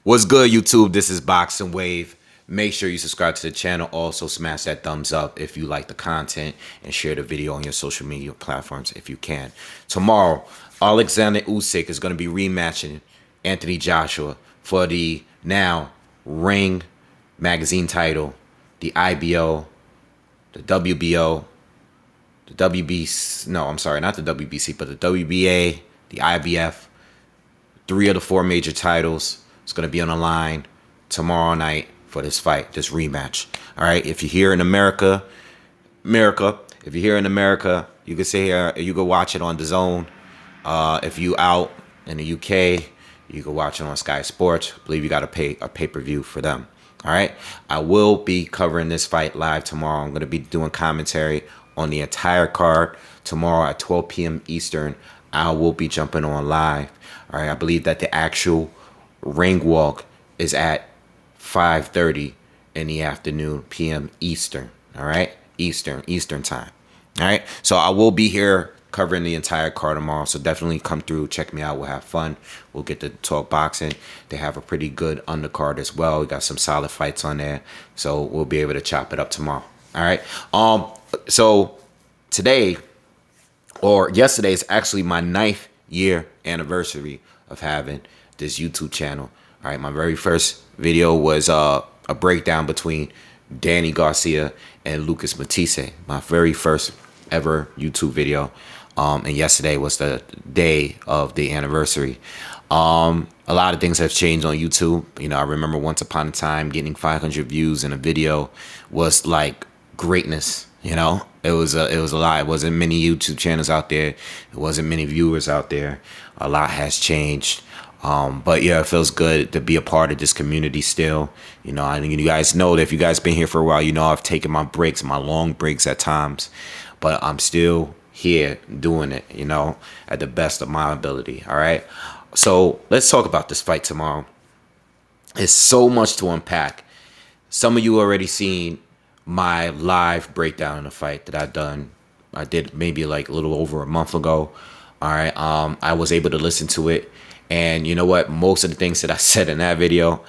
What's good, YouTube? This is BoxingWave. Make sure you subscribe to the channel. Also, smash that thumbs up if you like the content and share the video on your social media platforms if you can. Tomorrow, Alexander Usyk is going to be rematching Anthony Joshua for the now Ring magazine title, the IBO, the WBO, the WBC. No, I'm sorry, not the WBC, but the WBA, the IBF. 3 of the 4 major titles. It's going to be on the line tomorrow night for this fight, this rematch. All right. If you're here in America, if you're here in America, you can say you can watch it on dazn. If you out in the UK, you can watch it on Sky Sports. I believe you got to pay a pay-per-view for them. All right. I will be covering this fight live tomorrow. I'm going to be doing commentary on the entire card tomorrow at 12 p.m. Eastern. I will be jumping on live. All right. I believe that the actual ring walk is at 5:30 in the afternoon p.m. Eastern. All right. Eastern time. All right. So I will be here covering the entire card tomorrow. So definitely come through, check me out. We'll have fun. We'll get to talk boxing. They have a pretty good undercard as well. We got some solid fights on there. So we'll be able to chop it up tomorrow. All right. So today or yesterday is actually my 9th year anniversary of having this YouTube channel. All right. My very first video was a breakdown between Danny Garcia and Lucas Matisse. My very first ever YouTube video. And yesterday was the day of the anniversary. A lot of things have changed on YouTube. You know, I remember once upon a time getting 500 views in a video was like greatness. You know, it was a lot. It wasn't many YouTube channels out there. It wasn't many viewers out there. A lot has changed. But yeah, it feels good to be a part of this community still. You know, I think you guys know that if you guys been here for a while, you know I've taken my breaks, my long breaks at times, but I'm still here doing it, you know, at the best of my ability. All right. So let's talk about this fight tomorrow. It's so much to unpack. Some of you already seen my live breakdown of the fight that I did maybe like a little over a month ago. All right. I was able to listen to it. And you know what? Most of the things that I said in that video,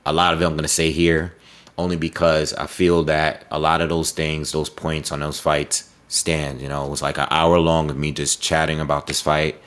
a lot of it I'm going to say here, only because I feel that a lot of those things, those points on those fights stand. You know, it was like an hour long of me just chatting about this fight.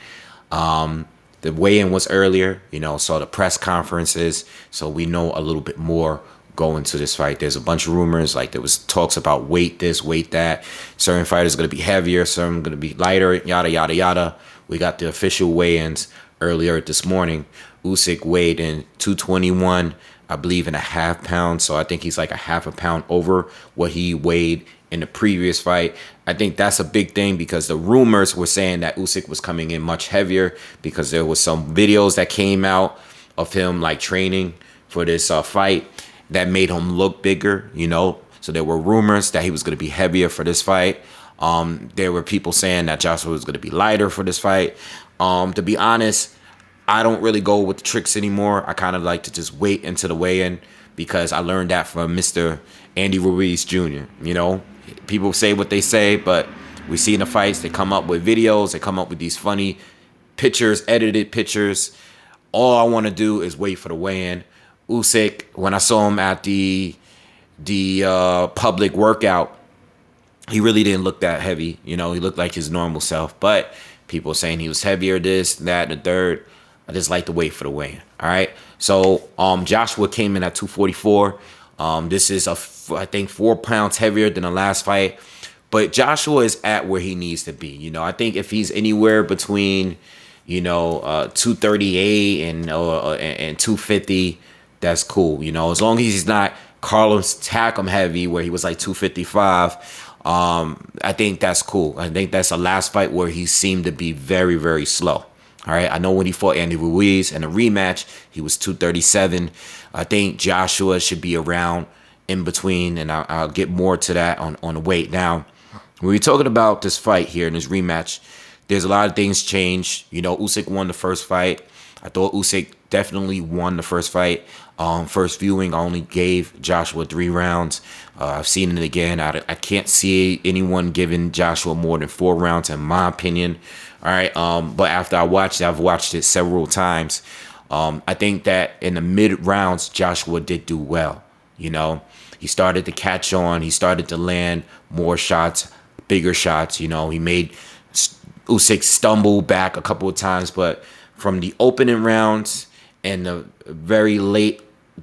The weigh-in was earlier, you know, so the press conferences, so we know a little bit more going to this fight. There's a bunch of rumors, like there was talks about weight this, weight that. Certain fighters are going to be heavier, some going to be lighter, yada, yada, yada. We got the official weigh-ins earlier this morning. Usyk weighed in 221, I believe, in a half pound. So I think he's like a half a pound over what he weighed in the previous fight. I think that's a big thing because the rumors were saying that Usyk was coming in much heavier because there was some videos that came out of him like training for this fight that made him look bigger, you know. So there were rumors that he was going to be heavier for this fight. There were people saying that Joshua was going to be lighter for this fight. To be honest, I don't really go with the tricks anymore. I kind of like to just wait until the weigh-in because I learned that from Mr. Andy Ruiz Jr. You know, people say what they say, but we see in the fights, they come up with videos, they come up with these funny pictures, edited pictures. All I want to do is wait for the weigh-in. Usyk, when I saw him at the public workout, he really didn't look that heavy. You know, he looked like his normal self, but people saying he was heavier, this, that, and the third. I just like to wait for the weigh-in. All right. So Joshua came in at 244. This is I think 4 pounds heavier than the last fight. But Joshua is at where he needs to be. You know, I think if he's anywhere between, you know, 238 and 250, that's cool. You know, as long as he's not Carlos Takam heavy where he was like 255. I think that's cool. I think that's the last fight where he seemed to be very, very slow. All right. I know when he fought Andy Ruiz in a rematch, he was 237. I think Joshua should be around in between, and I'll get more to that on the weight. Now, when we're talking about this fight here in this rematch, there's a lot of things changed. You know, Usyk won the first fight. I thought Usyk definitely won the first fight. First viewing, I only gave Joshua 3 rounds. I've seen it again. I can't see anyone giving Joshua more than 4 rounds, in my opinion. All right. But after I've watched it several times. I think that in the mid rounds, Joshua did do well. You know, he started to catch on. He started to land more shots, bigger shots. You know, he made Usyk stumble back a couple of times, but from the opening rounds and the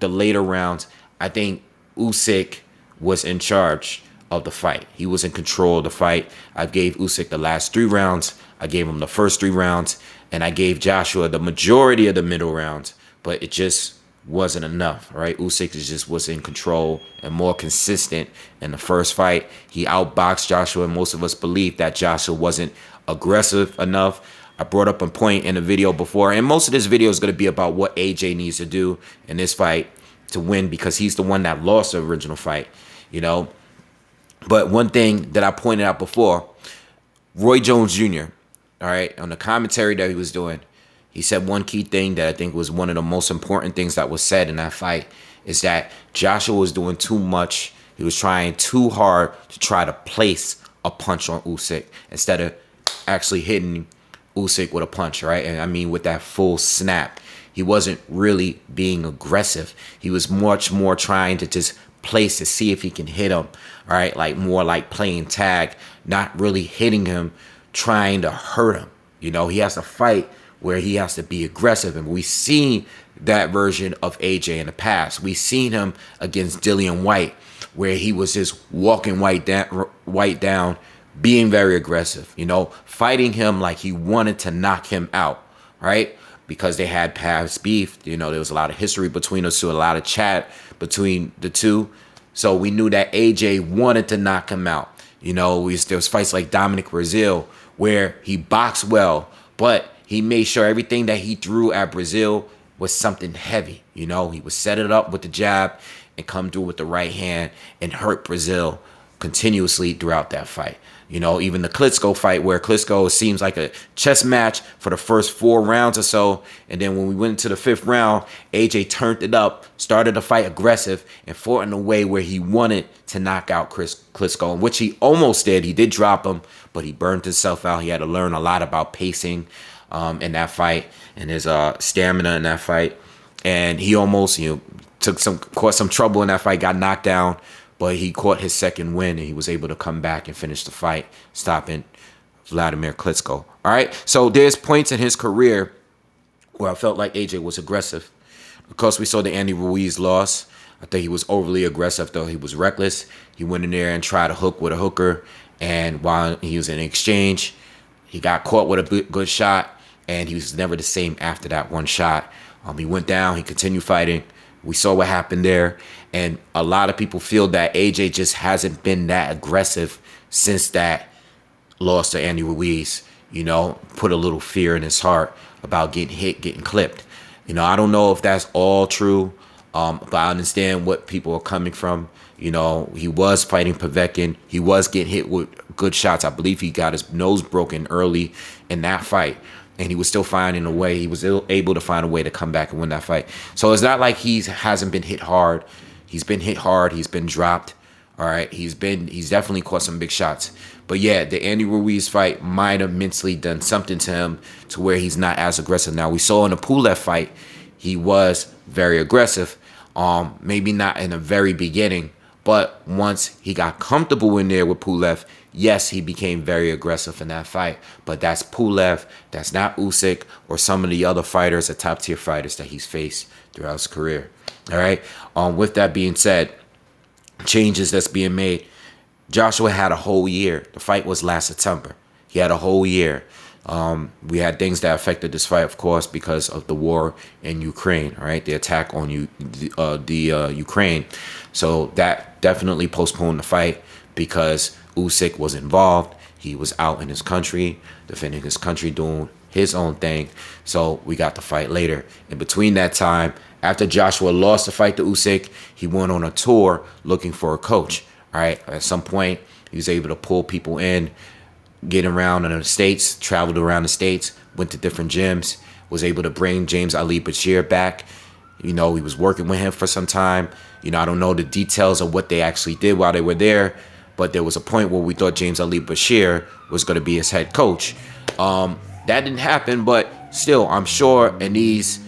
later rounds, I think Usyk was in charge of the fight. He was in control of the fight. I gave Usyk the last 3 rounds. I gave him the first 3 rounds, and I gave Joshua the majority of the middle rounds, but it just wasn't enough, right? Usyk just was in control and more consistent in the first fight. He outboxed Joshua, and most of us believe that Joshua wasn't aggressive enough. I brought up a point in the video before, and most of this video is going to be about what AJ needs to do in this fight to win, because he's the one that lost the original fight, you know. But one thing that I pointed out before, Roy Jones Jr., all right, on the commentary that he was doing, he said one key thing that I think was one of the most important things that was said in that fight is that Joshua was doing too much. He was trying too hard to try to place a punch on Usyk instead of actually hitting Usyk with a punch, right? And I mean with that full snap. He wasn't really being aggressive. He was much more trying to just place to see if he can hit him, right? Like more like playing tag, not really hitting him, trying to hurt him. You know, he has to fight where he has to be aggressive. And we've seen that version of AJ in the past. We've seen him against Dillian White, where he was just walking White down, being very aggressive, you know, fighting him like he wanted to knock him out, right? Because they had past beef. You know, there was a lot of history between us two, a lot of chat between the two. So we knew that AJ wanted to knock him out. You know, there was fights like Dominic Brazil where he boxed well, but he made sure everything that he threw at Brazil was something heavy. You know, he would set it up with the jab and come through with the right hand and hurt Brazil continuously throughout that fight. You know, even the Klitschko fight, where Klitschko seems like a chess match for the first 4 rounds or so. And then when we went into the 5th round, AJ turned it up, started to fight aggressive, and fought in a way where he wanted to knock out Klitschko, which he almost did. He did drop him, but he burned himself out. He had to learn a lot about pacing in that fight and his stamina in that fight. And he almost, you know, caught some trouble in that fight, got knocked down. But he caught his second win, and he was able to come back and finish the fight, stopping Vladimir Klitschko. All right, so there's points in his career where I felt like AJ was aggressive. Of course, we saw the Andy Ruiz loss. I think he was overly aggressive, though. He was reckless. He went in there and tried to hook with a hooker, and while he was in exchange, he got caught with a good shot, and he was never the same after that one shot. He went down. He continued fighting. We saw what happened there. And a lot of people feel that AJ just hasn't been that aggressive since that loss to Andy Ruiz. You know, put a little fear in his heart about getting hit, getting clipped. You know, I don't know if that's all true, but I understand what people are coming from. You know, he was fighting Povetkin. He was getting hit with good shots. I believe he got his nose broken early in that fight. And he was still finding a way. He was able to find a way to come back and win that fight. So it's not like he hasn't been hit hard. He's been hit hard. He's been dropped. All right. He's definitely caught some big shots. But yeah, the Andy Ruiz fight might have mentally done something to him to where he's not as aggressive now. We saw in the Pulev fight, he was very aggressive. Maybe not in the very beginning, but once he got comfortable in there with Pulev, yes, he became very aggressive in that fight. But that's Pulev. That's not Usyk or some of the other fighters, the top tier fighters that he's faced throughout his career. All right. With that being said, changes that's being made. Joshua had a whole year. The fight was last September. He had a whole year. We had things that affected this fight, of course, because of the war in Ukraine, all right? The attack on Ukraine. So that definitely postponed the fight because Usyk was involved. He was out in his country, defending his country, doing his own thing. So we got the fight later. In between that time, after Joshua lost the fight to Usyk, he went on a tour looking for a coach, all right? At some point, he was able to pull people in, getting around in the States, traveled around the States, went to different gyms, was able to bring James Ali Bashir back. You know, he was working with him for some time. You know, I don't know the details of what they actually did while they were there, but there was a point where we thought James Ali Bashir was going to be his head coach. That didn't happen, but still, I'm sure in these,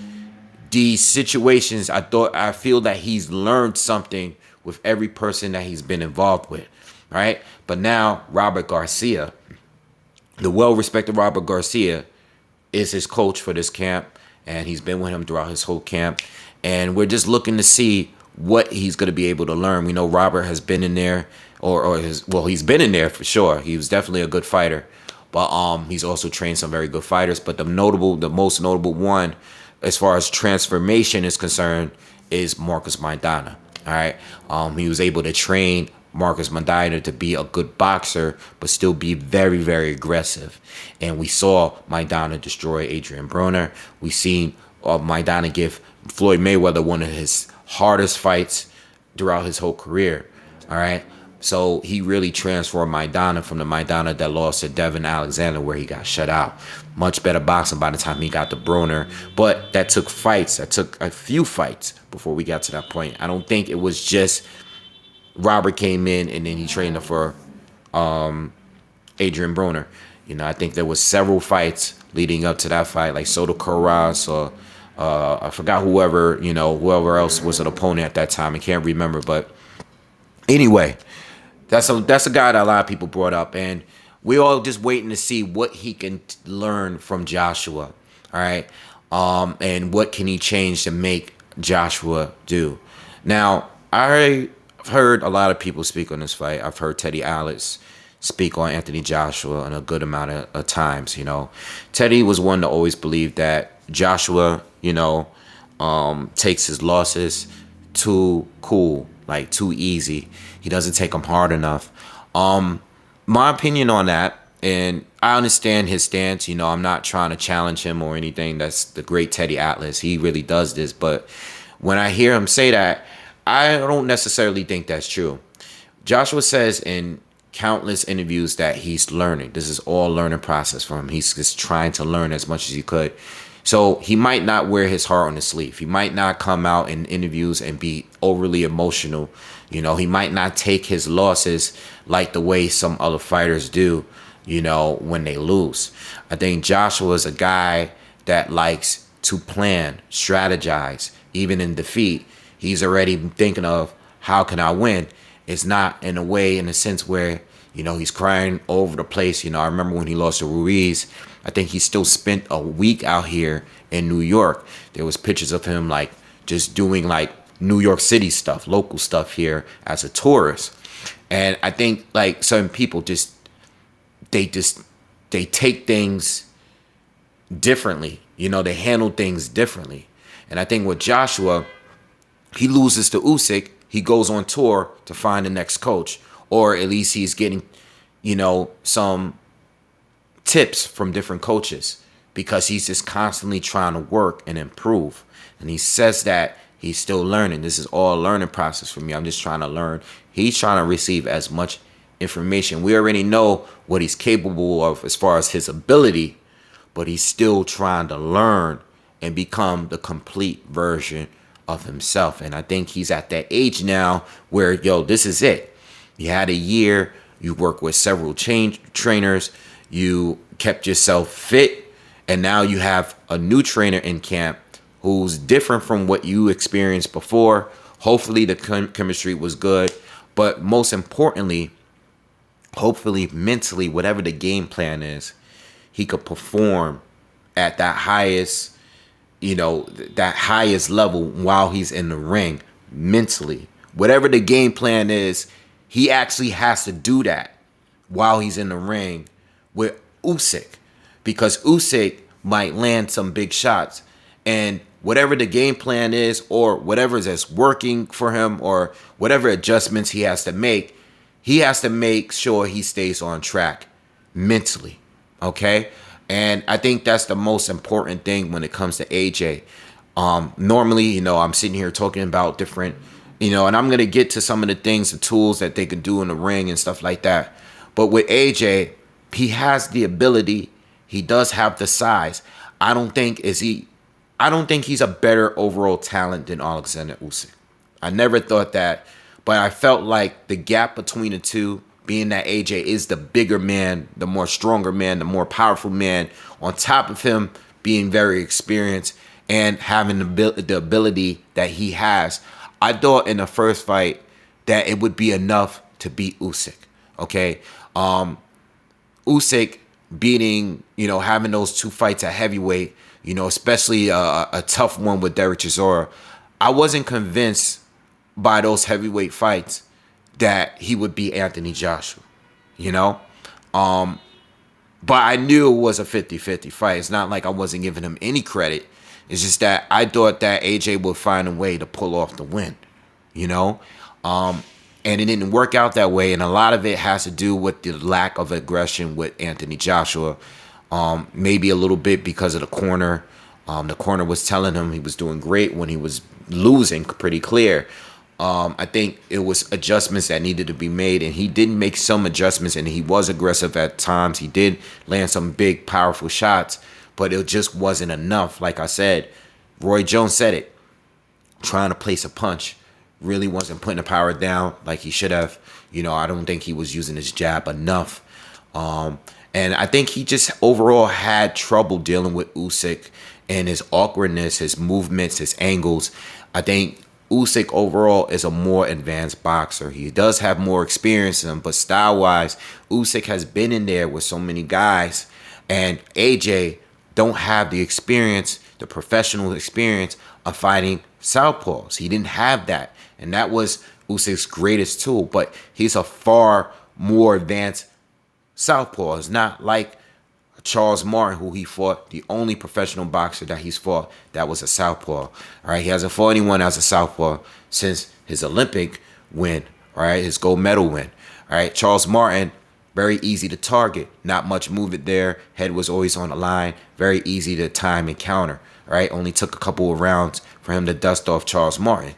these situations, I feel that he's learned something with every person that he's been involved with, right? But now Robert Garcia, the well-respected Robert Garcia, is his coach for this camp, and he's been with him throughout his whole camp. And we're just looking to see what he's going to be able to learn. We know Robert has been in there, he's been in there for sure. He was definitely a good fighter, but he's also trained some very good fighters. But the most notable one, as far as transformation is concerned, is Marcos Maidana. All right, he was able to train Marcos Maidana to be a good boxer, but still be very, very aggressive. And we saw Maidana destroy Adrian Broner. We seen Maidana give Floyd Mayweather one of his hardest fights throughout his whole career. All right. So he really transformed Maidana from the Maidana that lost to Devin Alexander, where he got shut out. Much better boxing by the time he got to Broner. But that took fights. That took a few fights before we got to that point. I don't think it was just Robert came in and then he trained for Adrian Broner. You know, I think there was several fights leading up to that fight, like Soto Carras or I forgot whoever else was an opponent at that time. I can't remember, but anyway, that's a guy that a lot of people brought up, and we all just waiting to see what he can learn from Joshua. All right, and what can he change to make Joshua do? Now, I've heard a lot of people speak on this fight. I've heard Teddy Atlas speak on Anthony Joshua in a good amount of times. You know, Teddy was one to always believe that Joshua, takes his losses too cool, like too easy. He doesn't take them hard enough. My opinion on that, and I understand his stance. I'm not trying to challenge him or anything. That's the great Teddy Atlas. He really does this. But when I hear him say that, I don't necessarily think that's true. Joshua says in countless interviews that he's learning. This is all learning process for him. He's just trying to learn as much as he could. So he might not wear his heart on his sleeve. He might not come out in interviews and be overly emotional. He might not take his losses like the way some other fighters do, when they lose. I think Joshua is a guy that likes to plan, strategize. Even in defeat, he's already thinking of how can I win. It's not in a sense where, he's crying over the place. I remember when he lost to Ruiz, I think he still spent a week out here in New York. There was pictures of him like just doing like New York City stuff, local stuff here as a tourist. And I think like certain people they take things differently. They handle things differently. And I think with Joshua, he loses to Usyk, he goes on tour to find the next coach, or at least he's getting, some tips from different coaches, because he's just constantly trying to work and improve. And he says that he's still learning. This is all a learning process for me. I'm just trying to learn. He's trying to receive as much information. We already know what he's capable of as far as his ability, but he's still trying to learn and become the complete version of himself. And I think he's at that age now where, this is it. You had a year, you worked with several trainers, you kept yourself fit, and now you have a new trainer in camp who's different from what you experienced before. Hopefully the chemistry was good, but most importantly, hopefully mentally, whatever the game plan is, he could perform at that highest level while he's in the ring mentally. Whatever the game plan is, he actually has to do that while he's in the ring with Usyk, because Usyk might land some big shots, and whatever the game plan is, or whatever that's working for him, or whatever adjustments he has to make sure he stays on track mentally. Okay? And I think that's the most important thing when it comes to AJ. Normally, I'm sitting here talking about different, and I'm going to get to some of the things, the tools that they could do in the ring and stuff like that. But with AJ, he has the ability. He does have the size. I don't think he's a better overall talent than Alexander Usyk. I never thought that, but I felt like the gap between the two, being that AJ is the bigger man, the more stronger man, the more powerful man, on top of him being very experienced and having the ability that he has, I thought in the first fight that it would be enough to beat Usyk. Okay, Usyk beating, having those two fights at heavyweight, especially a tough one with Derek Chisora. I wasn't convinced by those heavyweight fights that he would beat Anthony Joshua, but I knew it was a 50-50 fight. It's not like I wasn't giving him any credit. It's just that I thought that AJ would find a way to pull off the win, and it didn't work out that way. And a lot of it has to do with the lack of aggression with Anthony Joshua. Maybe a little bit because of the corner. The corner was telling him he was doing great when he was losing, pretty clear. I think it was adjustments that needed to be made, and he did make some adjustments, and he was aggressive at times. He did land some big, powerful shots, but it just wasn't enough. Like I said, Roy Jones said it, trying to place a punch. Really wasn't putting the power down like he should have. I don't think he was using his jab enough. And I think he just overall had trouble dealing with Usyk and his awkwardness, his movements, his angles. I think Usyk overall is a more advanced boxer. He does have more experience in him, but style-wise, Usyk has been in there with so many guys, and AJ don't have the experience, the professional experience of fighting southpaws. He didn't have that. And that was Usyk's greatest tool, but he's a far more advanced southpaw. It's not like Charles Martin, who he fought, the only professional boxer that he's fought that was a southpaw. All right, he hasn't fought anyone as a southpaw since his Olympic win, all right, his gold medal win. All right, Charles Martin, very easy to target, not much movement there. Head was always on the line, very easy to time and counter. All right, only took a couple of rounds for him to dust off Charles Martin.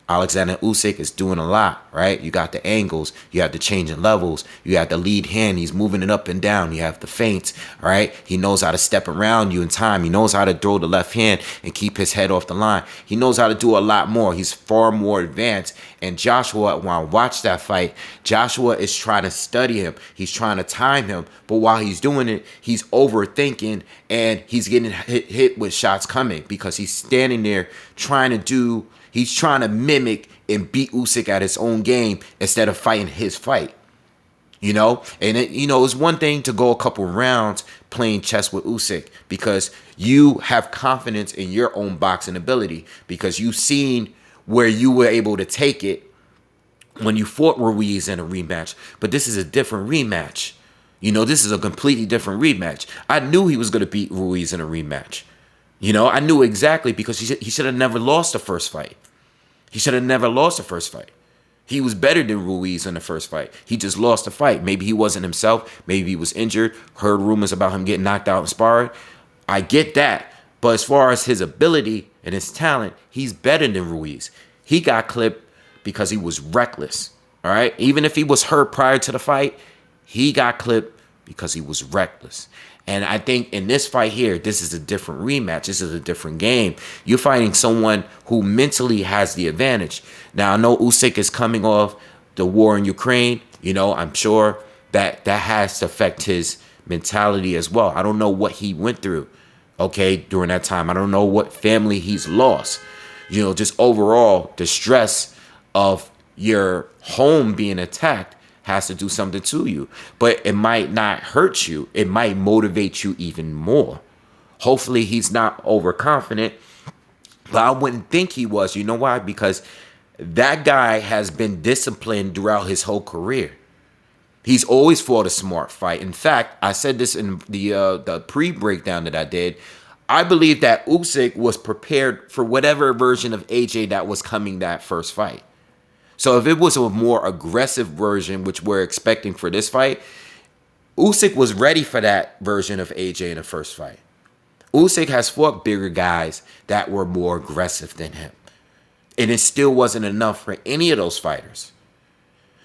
Alexander Usyk is doing a lot, right? You got the angles, you have the changing levels, you have the lead hand, he's moving it up and down, you have the feints, right? He knows how to step around you in time, he knows how to throw the left hand and keep his head off the line. He knows how to do a lot more. He's far more advanced. And Joshua, when I watched that fight, Joshua is trying to study him. He's trying to time him, but while he's doing it, he's overthinking and he's getting hit with shots coming because he's standing there he's trying to mimic and beat Usyk at his own game instead of fighting his fight. And it's one thing to go a couple rounds playing chess with Usyk because you have confidence in your own boxing ability because you've seen where you were able to take it when you fought Ruiz in a rematch. But this is a different rematch. This is a completely different rematch. I knew he was going to beat Ruiz in a rematch. I knew exactly because he should have never lost the first fight. He should have never lost the first fight. He was better than Ruiz in the first fight. He just lost the fight. Maybe he wasn't himself. Maybe he was injured. Heard rumors about him getting knocked out in sparring. I get that. But as far as his ability and his talent, he's better than Ruiz. He got clipped because he was reckless. All right? Even if he was hurt prior to the fight, he got clipped because he was reckless. And I think in this fight here, this is a different rematch. This is a different game. You're fighting someone who mentally has the advantage. Now, I know Usyk is coming off the war in Ukraine. I'm sure that has to affect his mentality as well. I don't know what he went through, during that time. I don't know what family he's lost. Just overall, the stress of your home being attacked has to do something to you. But it might not hurt you. It might motivate you even more. Hopefully he's not overconfident. But I wouldn't think he was. You know why? Because that guy has been disciplined throughout his whole career. He's always fought a smart fight. In fact, I said this in the pre-breakdown that I did. I believe that Usyk was prepared for whatever version of AJ that was coming that first fight. So if it was a more aggressive version, which we're expecting for this fight, Usyk was ready for that version of AJ in the first fight. Usyk has fought bigger guys that were more aggressive than him. And it still wasn't enough for any of those fighters.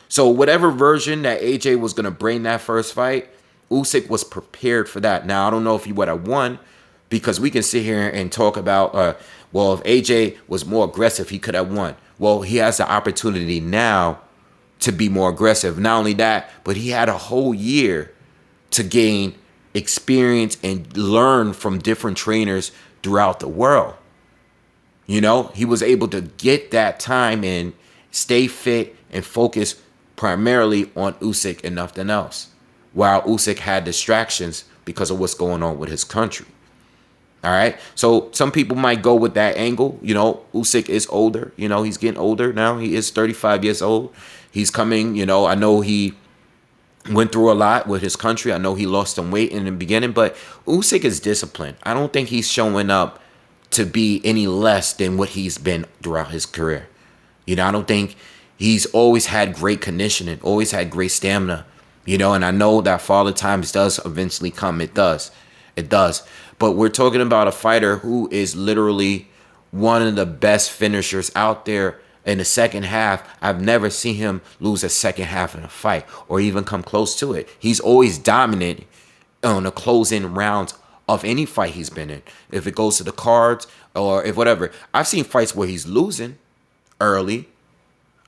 So whatever version that AJ was going to bring that first fight, Usyk was prepared for that. Now, I don't know if he would have won because we can sit here and talk about, if AJ was more aggressive, he could have won. Well, he has the opportunity now to be more aggressive. Not only that, but he had a whole year to gain experience and learn from different trainers throughout the world. You know, he was able to get that time in, stay fit, and focus primarily on Usyk and nothing else. While Usyk had distractions because of what's going on with his country. All right. So some people might go with that angle. You know, Usyk is older. You know, he's getting older now. He is 35 years old. He's coming, you know, I know he went through a lot with his country. I know he lost some weight in the beginning, but Usyk is disciplined. I don't think he's showing up to be any less than what he's been throughout his career. You know, I don't think he's always had great conditioning, always had great stamina, you know, and I know that Father Times does eventually come. It does. It does. But we're talking about a fighter who is literally one of the best finishers out there in the second half. I've never seen him lose a second half in a fight or even come close to it. He's always dominant on the closing rounds of any fight he's been in. If it goes to the cards or if whatever. I've seen fights where he's losing early.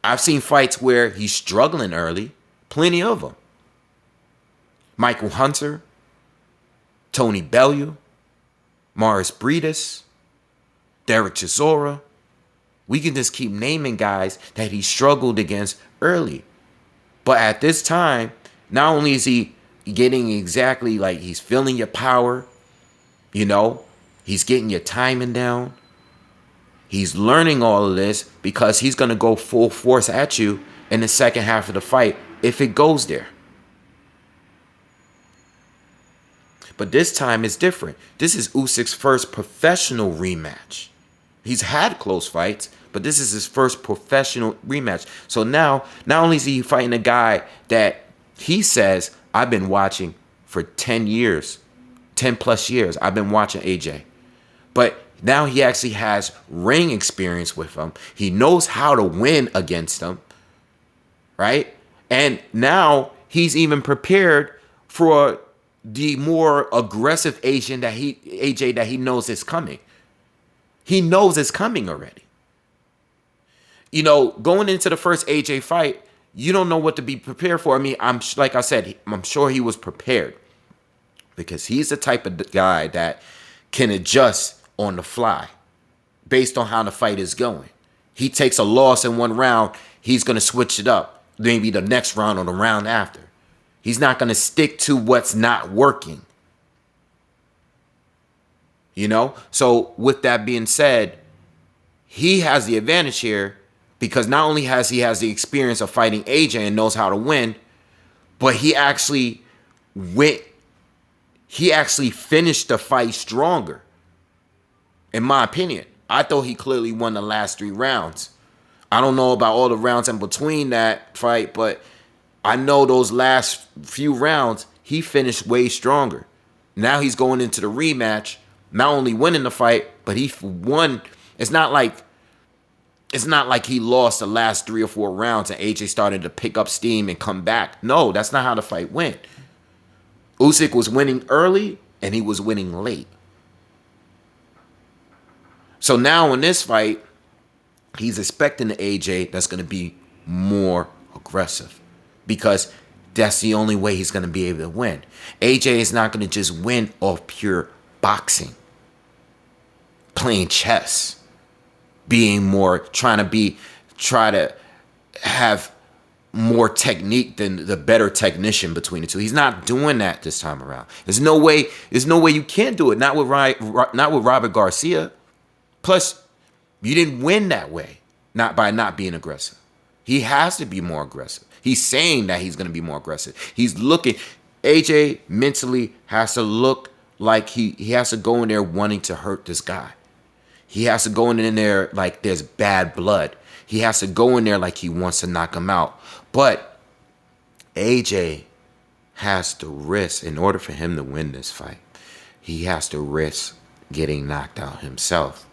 I've seen fights where he's struggling early. Plenty of them. Michael Hunter, Tony Bellew, Maurice Breedis, Derek Chisora. We can just keep naming guys that he struggled against early. But at this time, not only is he getting exactly like he's feeling your power, you know, he's getting your timing down. He's learning all of this because he's going to go full force at you in the second half of the fight if it goes there. But this time it's different. This is Usyk's first professional rematch. He's had close fights, but this is his first professional rematch. So now, not only is he fighting a guy that he says, I've been watching for 10 years, 10 plus years. I've been watching AJ. But now he actually has ring experience with him. He knows how to win against him, right? And now he's even prepared for the more aggressive AJ that he knows is coming. He knows it's coming already. You know, going into the first AJ fight, you don't know what to be prepared for. I mean, like I said, I'm sure he was prepared because he's the type of guy that can adjust on the fly based on how the fight is going. He takes a loss in one round, he's going to switch it up maybe the next round or the round after. He's not going to stick to what's not working. You know? So with that being said, he has the advantage here because not only has he the experience of fighting AJ and knows how to win, but he actually finished the fight stronger. In my opinion, I thought he clearly won the last 3 rounds. I don't know about all the rounds in between that fight, but I know those last few rounds, he finished way stronger. Now he's going into the rematch, not only winning the fight, but he won. It's not like he lost the last 3 or 4 rounds and AJ started to pick up steam and come back. No, that's not how the fight went. Usyk was winning early and he was winning late. So now in this fight, he's expecting the AJ that's going to be more aggressive because that's the only way he's going to be able to win. AJ is not going to just win off pure boxing, playing chess, being more, try to have more technique than the better technician between the two. He's not doing that this time around. There's no way you can do it. Not with Robert Garcia. Plus, you didn't win that way, not by not being aggressive. He has to be more aggressive. He's saying that he's going to be more aggressive. He's looking. AJ mentally has to look like he has to go in there wanting to hurt this guy. He has to go in there like there's bad blood. He has to go in there like he wants to knock him out. But AJ has to risk, in order for him to win this fight, he has to risk getting knocked out himself.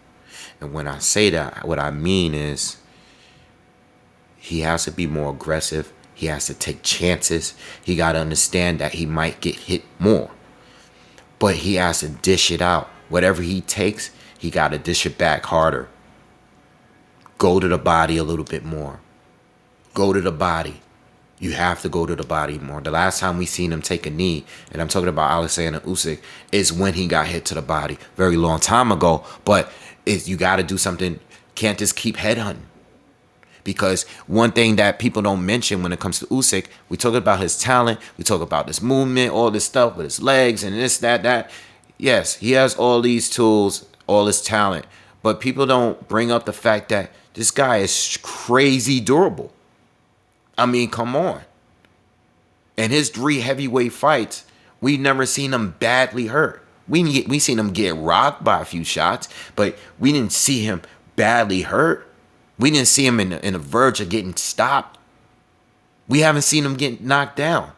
And when I say that, what I mean is he has to be more aggressive. He has to take chances. He got to understand that he might get hit more. But he has to dish it out. Whatever he takes, he got to dish it back harder. Go to the body a little bit more. Go to the body. You have to go to the body more. The last time we seen him take a knee, and I'm talking about Alexander Usyk, is when he got hit to the body. Very long time ago. But is you got to do something. Can't just keep headhunting. Because one thing that people don't mention when it comes to Usyk, we talk about his talent, we talk about this movement, all this stuff with his legs and this, that. Yes, he has all these tools, all this talent. But people don't bring up the fact that this guy is crazy durable. I mean, come on. In his 3 heavyweight fights, we've never seen him badly hurt. We seen him get rocked by a few shots, but we didn't see him badly hurt. We didn't see him in the verge of getting stopped. We haven't seen him get knocked down,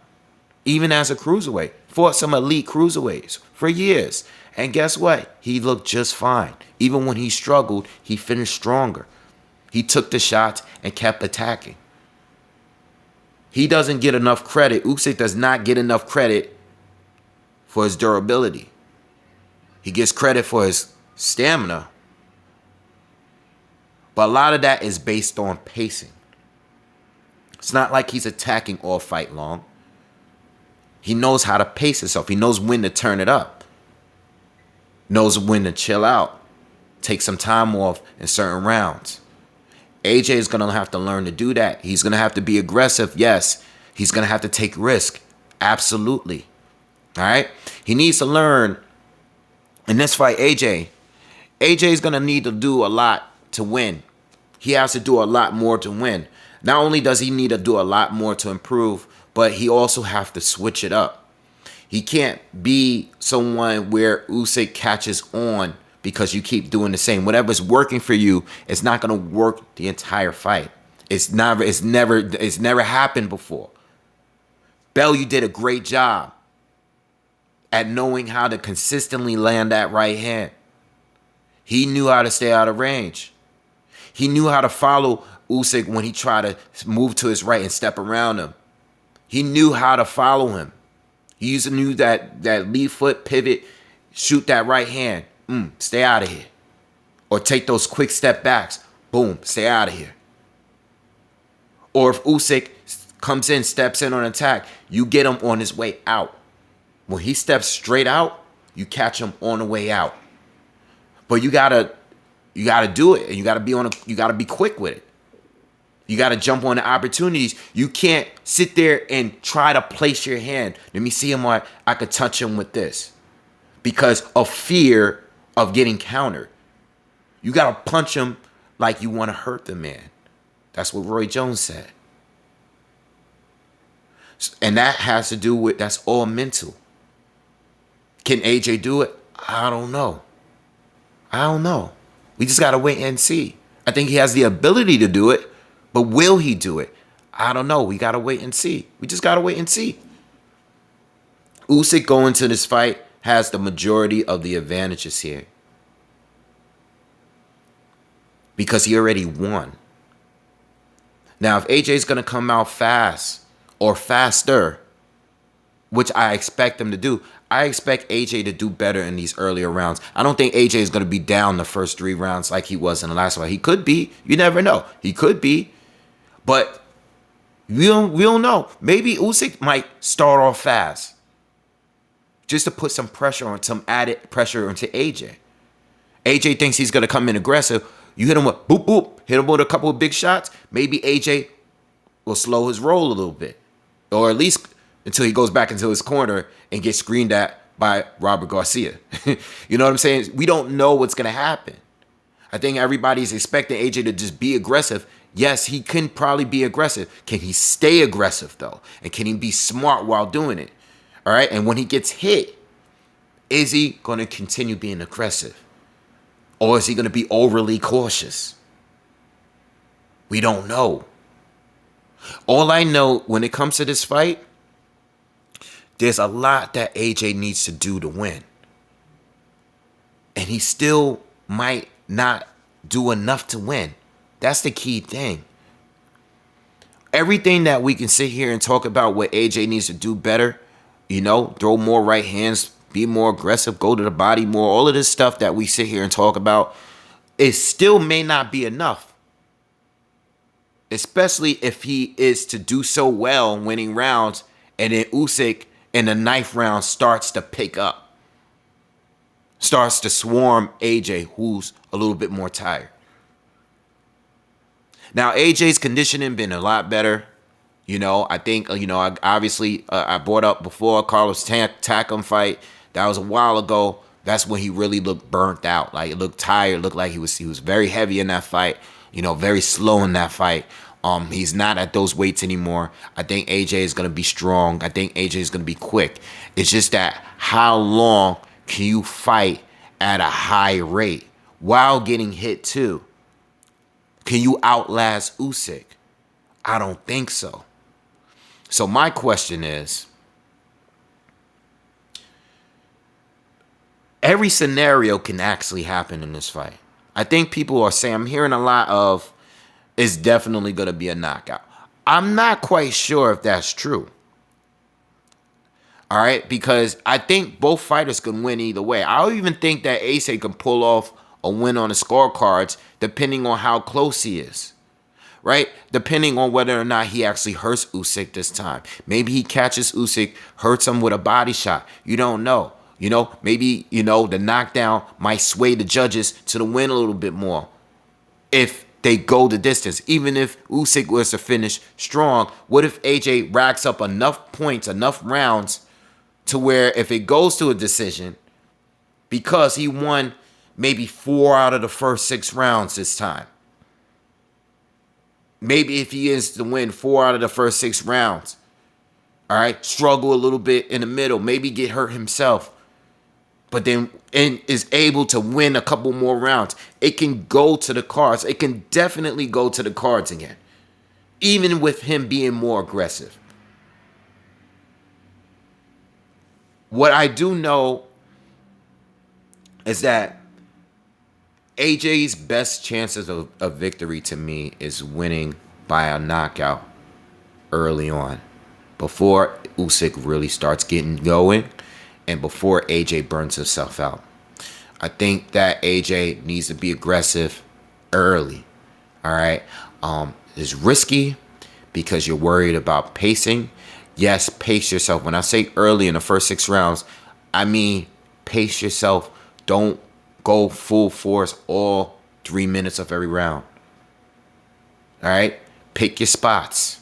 even as a cruiserweight. Fought some elite cruiserweights for years. And guess what? He looked just fine. Even when he struggled, he finished stronger. He took the shots and kept attacking. He doesn't get enough credit. Usyk does not get enough credit for his durability. He gets credit for his stamina. But a lot of that is based on pacing. It's not like he's attacking all fight long. He knows how to pace himself. He knows when to turn it up. Knows when to chill out. Take some time off in certain rounds. AJ is going to have to learn to do that. He's going to have to be aggressive. Yes. He's going to have to take risk. Absolutely. All right. He needs to learn in this fight. AJ is going to need to do a lot to win. He has to do a lot more to win. Not only does he need to do a lot more to improve, but he also have to switch it up. He can't be someone where Usyk catches on because you keep doing the same. Whatever's working for you, it's not going to work the entire fight. It's never happened before. Bellew did a great job at knowing how to consistently land that right hand. He knew how to stay out of range. He knew how to follow Usyk when he tried to move to his right and step around him. He knew how to follow him. He used to knew that lead foot pivot, shoot that right hand. Stay out of here. Or take those quick step backs. Boom, stay out of here. Or if Usyk comes in, steps in on attack, you get him on his way out. When he steps straight out, you catch him on the way out. But you gotta do it, and you gotta be quick with it. You gotta jump on the opportunities. You can't sit there and try to place your hand. Let me see him. I could touch him with this, because of fear of getting countered. You gotta punch him like you want to hurt the man. That's what Roy Jones said, and that has to do with that's all mental. Can AJ do it? I don't know. We just got to wait and see. I think he has the ability to do it, but will he do it? I don't know. We got to wait and see. We just got to wait and see. Usyk going to this fight has the majority of the advantages here, because he already won. Now, if AJ is going to come out fast or faster, which I expect him to do, I expect AJ to do better in these earlier rounds. I don't think AJ is going to be down the first 3 rounds like he was in the last one. He could be. You never know. He could be. But we don't know. Maybe Usyk might start off fast, just to put some pressure on, some added pressure onto AJ. AJ thinks he's going to come in aggressive. You hit him with boop, boop. Hit him with a couple of big shots. Maybe AJ will slow his roll a little bit, or at least until he goes back into his corner and gets screened at by Robert Garcia. You know what I'm saying? We don't know what's going to happen. I think everybody's expecting AJ to just be aggressive. Yes, he can probably be aggressive. Can he stay aggressive, though? And can he be smart while doing it? All right? And when he gets hit, is he going to continue being aggressive? Or is he going to be overly cautious? We don't know. All I know when it comes to this fight, there's a lot that AJ needs to do to win. And he still might not do enough to win. That's the key thing. Everything that we can sit here and talk about what AJ needs to do better, throw more right hands, be more aggressive, go to the body more, all of this stuff that we sit here and talk about, it still may not be enough. Especially if he is to do so well winning rounds, and then Usyk in the 9th round starts to pick up. starts to swarm AJ, who's a little bit more tired. Now, AJ's conditioning been a lot better. I think, I brought up before Carlos Takam fight. That was a while ago. That's when he really looked burnt out. Like, it looked tired. Looked like he was very heavy in that fight. Very slow in that fight. He's not at those weights anymore. I think AJ is going to be strong. I think AJ is going to be quick. It's just that how long can you fight at a high rate while getting hit too? Can you outlast Usyk? I don't think so. So my question is, every scenario can actually happen in this fight. I think people are saying, I'm hearing a lot of, it's definitely going to be a knockout. I'm not quite sure if that's true. All right, because I think both fighters can win either way. I don't even think that Usyk can pull off a win on the scorecards depending on how close he is. Right? Depending on whether or not he actually hurts Usyk this time. Maybe he catches Usyk, hurts him with a body shot. You don't know. Maybe, the knockdown might sway the judges to the win a little bit more if they go the distance. Even if Usyk was to finish strong, what if AJ racks up enough points, enough rounds to where if it goes to a decision, because he won maybe 4 out of the first 6 rounds this time. Maybe if he is to win 4 out of the first 6 rounds, all right, struggle a little bit in the middle, maybe get hurt himself, but then is able to win a couple more rounds, it can go to the cards. It can definitely go to the cards again, even with him being more aggressive. What I do know is that AJ's best chances of victory to me is winning by a knockout early on, before Usyk really starts getting going and before AJ burns himself out. I think that AJ needs to be aggressive early. All right. It's risky because you're worried about pacing. Yes, pace yourself. When I say early in the first 6 rounds, I mean pace yourself. Don't go full force all 3 minutes of every round. All right? Pick your spots.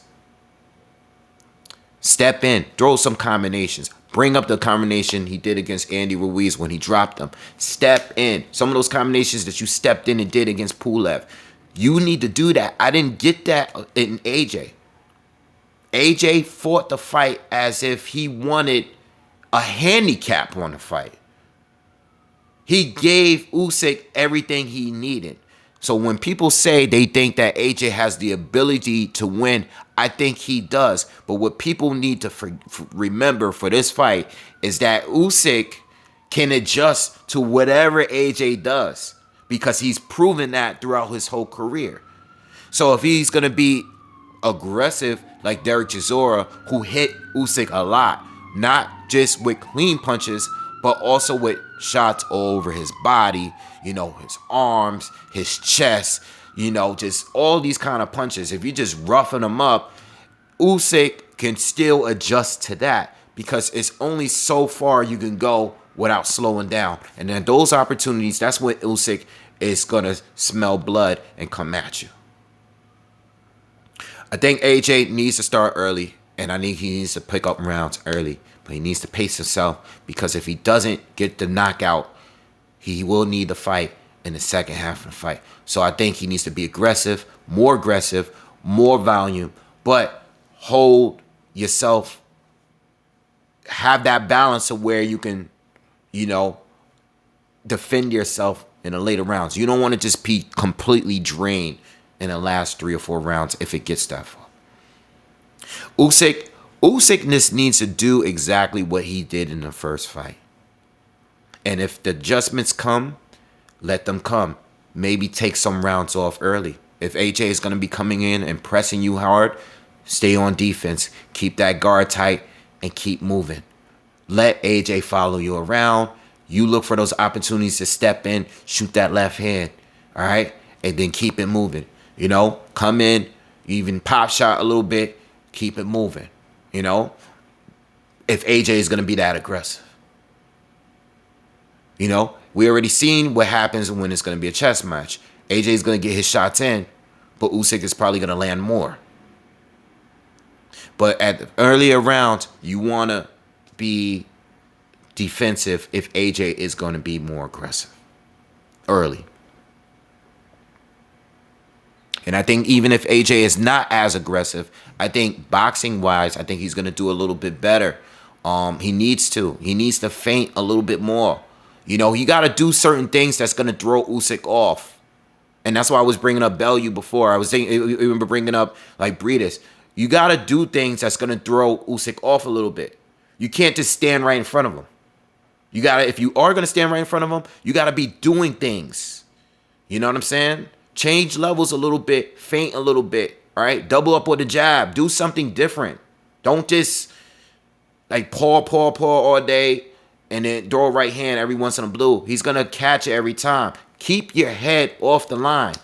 Step in. Throw some combinations. Bring up the combination he did against Andy Ruiz when he dropped him. Step in. Some of those combinations that you stepped in and did against Pulev. You need to do that. I didn't get that in AJ. AJ fought the fight as if he wanted a handicap on the fight. He gave Usyk everything he needed. So when people say they think that AJ has the ability to win, I think he does. But what people need to remember for this fight is that Usyk can adjust to whatever AJ does, because he's proven that throughout his whole career. So if he's going to be aggressive like Derek Chisora, who hit Usyk a lot, not just with clean punches, but also with shots all over his body, his arms, his chest, just all these kind of punches. If you just roughing him up, Usyk can still adjust to that, because it's only so far you can go without slowing down. And then those opportunities, that's when Usyk is going to smell blood and come at you. I think AJ needs to start early, and I think he needs to pick up rounds early. But he needs to pace himself, because if he doesn't get the knockout, he will need the fight in the second half of the fight. So I think he needs to be aggressive, more volume, but hold yourself, have that balance of where you can, defend yourself in the later rounds. You don't want to just be completely drained in the last 3 or 4 rounds if it gets that far. Usyk needs to do exactly what he did in the first fight. And if the adjustments come, let them come. Maybe take some rounds off early. If AJ is going to be coming in and pressing you hard, stay on defense. Keep that guard tight and keep moving. Let AJ follow you around. You look for those opportunities to step in, shoot that left hand, all right? And then keep it moving. Come in, even pop shot a little bit, keep it moving. If AJ is going to be that aggressive. we already seen what happens when it's going to be a chess match. AJ is going to get his shots in, but Usyk is probably going to land more. But at the earlier rounds, you want to be defensive if AJ is going to be more aggressive early. And I think even if AJ is not as aggressive, I think boxing-wise, I think he's going to do a little bit better. He needs to. He needs to feint a little bit more. You know, he got to do certain things that's going to throw Usyk off. And that's why I was bringing up Bellew before. I was even bringing up, like, Breedis. You got to do things that's going to throw Usyk off a little bit. You can't just stand right in front of him. You got to, if you are going to stand right in front of him, you got to be doing things. You know what I'm saying? Change levels a little bit, feint a little bit, all right? Double up with a jab. Do something different. Don't just like paw all day and then throw a right hand every once in a blue. He's going to catch it every time. Keep your head off the line.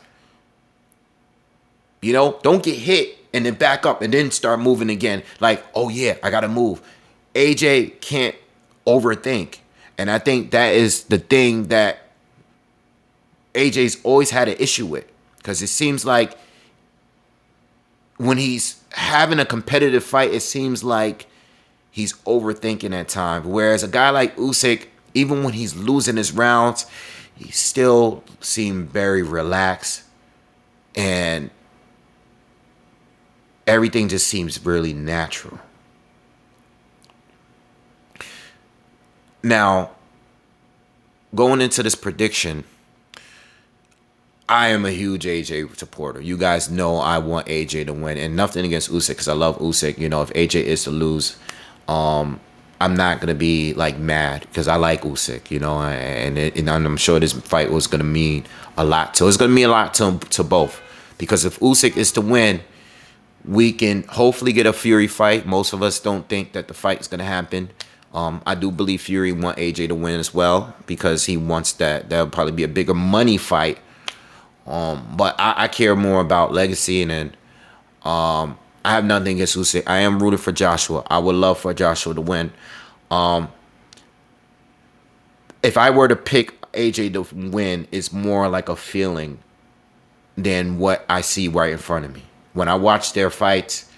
You know, don't get hit and then back up and then start moving again. Like, oh yeah, I got to move. AJ can't overthink. And I think that is the thing that AJ's always had an issue with, because it seems like when he's having a competitive fight, it seems like he's overthinking at times. Whereas a guy like Usyk, even when he's losing his rounds, he still seems very relaxed and everything just seems really natural. Now, going into this prediction, I am a huge AJ supporter. You guys know I want AJ to win, and nothing against Usyk because I love Usyk. You know, if AJ is to lose, I'm not gonna be like mad because I like Usyk. You know, and I'm sure this fight was gonna mean a lot. So it's gonna mean a lot to both, because if Usyk is to win, we can hopefully get a Fury fight. Most of us don't think that the fight is gonna happen. I do believe Fury want AJ to win as well because he wants that. That'll probably be a bigger money fight. But I care more about legacy, and I have nothing against Usyk. I am rooting for Joshua. I would love for Joshua to win. If I were to pick AJ to win, it's more like a feeling than what I see right in front of me. When I watch their fights,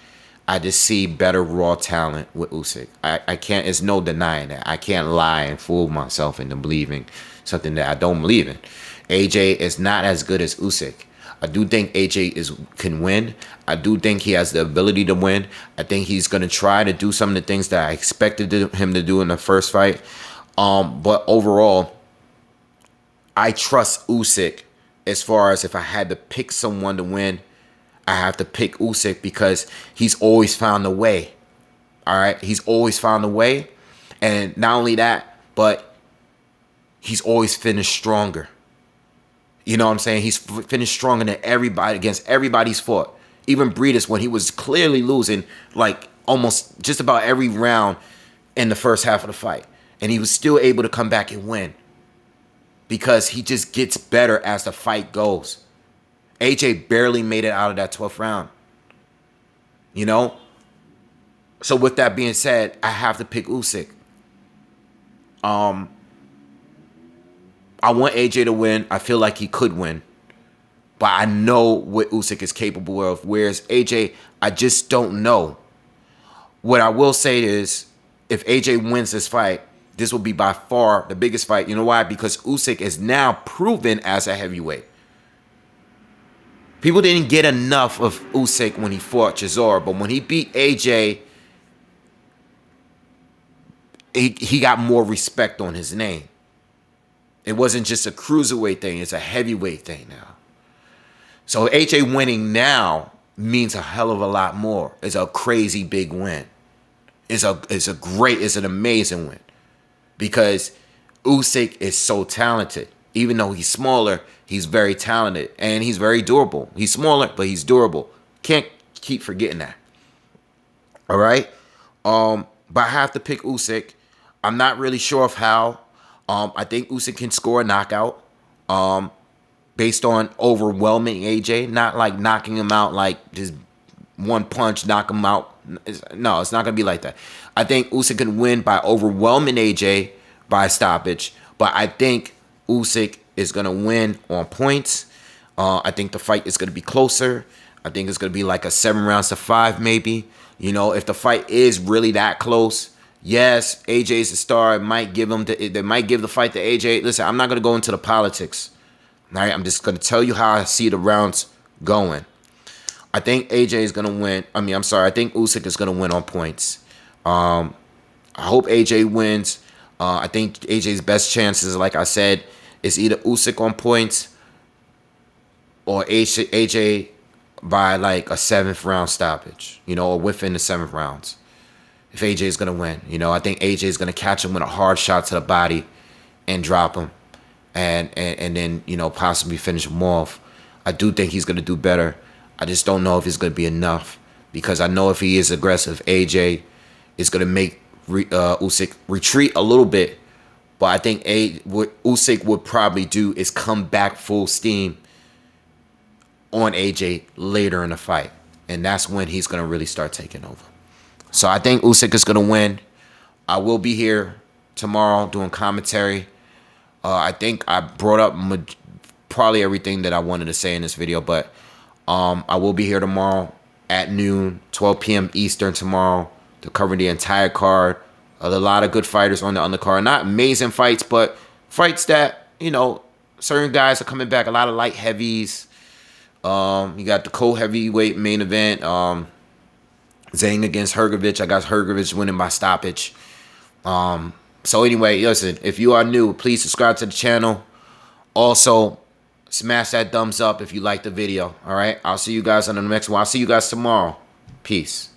I just see better raw talent with Usyk. I can't, it's no denying that. I can't lie and fool myself into believing something that I don't believe in. AJ is not as good as Usyk. I do think AJ can win. I do think he has the ability to win. I think he's going to try to do some of the things that I expected him to do in the first fight. But overall, I trust Usyk as far as if I had to pick someone to win, I have to pick Usyk because he's always found a way. All right? He's always found a way. And not only that, but he's always finished stronger. You know what I'm saying? He's finished stronger than everybody, against everybody's fought. Even Breedis, when he was clearly losing, like almost just about every round in the first half of the fight. And he was still able to come back and win. Because he just gets better as the fight goes. AJ barely made it out of that 12th round. You know? So with that being said, I have to pick Usyk. I want AJ to win. I feel like he could win. But I know what Usyk is capable of. Whereas AJ, I just don't know. What I will say is, if AJ wins this fight, this will be by far the biggest fight. You know why? Because Usyk is now proven as a heavyweight. People didn't get enough of Usyk when he fought Chisora. But when he beat AJ, he got more respect on his name. It wasn't just a cruiserweight thing. It's a heavyweight thing now. So AJ winning now means a hell of a lot more. It's a crazy big win. It's an amazing win. Because Usyk is so talented. Even though he's smaller, he's very talented. And he's very durable. He's smaller, but he's durable. Can't keep forgetting that. All right? But I have to pick Usyk. I'm not really sure of how. I think Usyk can score a knockout based on overwhelming AJ. Not like knocking him out like just one punch, knock him out. No, it's not going to be like that. I think Usyk can win by overwhelming AJ by stoppage. But I think Usyk is going to win on points. I think the fight is going to be closer. I think it's going to be like a 7 rounds to 5 maybe. You know, if the fight is really that close, yes, AJ's the star. It might give him they might give the fight to AJ. Listen, I'm not going to go into the politics. All right, I'm just going to tell you how I see the rounds going. I think AJ is going to win. I think Usyk is going to win on points. I hope AJ wins. I think AJ's best chances, like I said, is either Usyk on points or AJ by like a 7th round stoppage, you know, or within the 7th rounds. If AJ is going to win, you know, I think AJ is going to catch him with a hard shot to the body and drop him and then, you know, possibly finish him off. I do think he's going to do better. I just don't know if it's going to be enough, because I know if he is aggressive, AJ is going to make Usyk retreat a little bit. But I think what Usyk would probably do is come back full steam on AJ later in the fight. And that's when he's going to really start taking over. So I think Usyk is going to win. I will be here tomorrow doing commentary. I think I brought up probably everything that I wanted to say in this video. But I will be here tomorrow at noon, 12 p.m. Eastern tomorrow to cover the entire card. A lot of good fighters on the undercard. Not amazing fights, but fights that, you know, certain guys are coming back. A lot of light heavies. You got the co-heavyweight main event. Zhang against Hrgovic. I got Hrgovic winning by stoppage. So anyway, listen, if you are new, please subscribe to the channel. Also, smash that thumbs up if you like the video. All right? I'll see you guys on the next one. I'll see you guys tomorrow. Peace.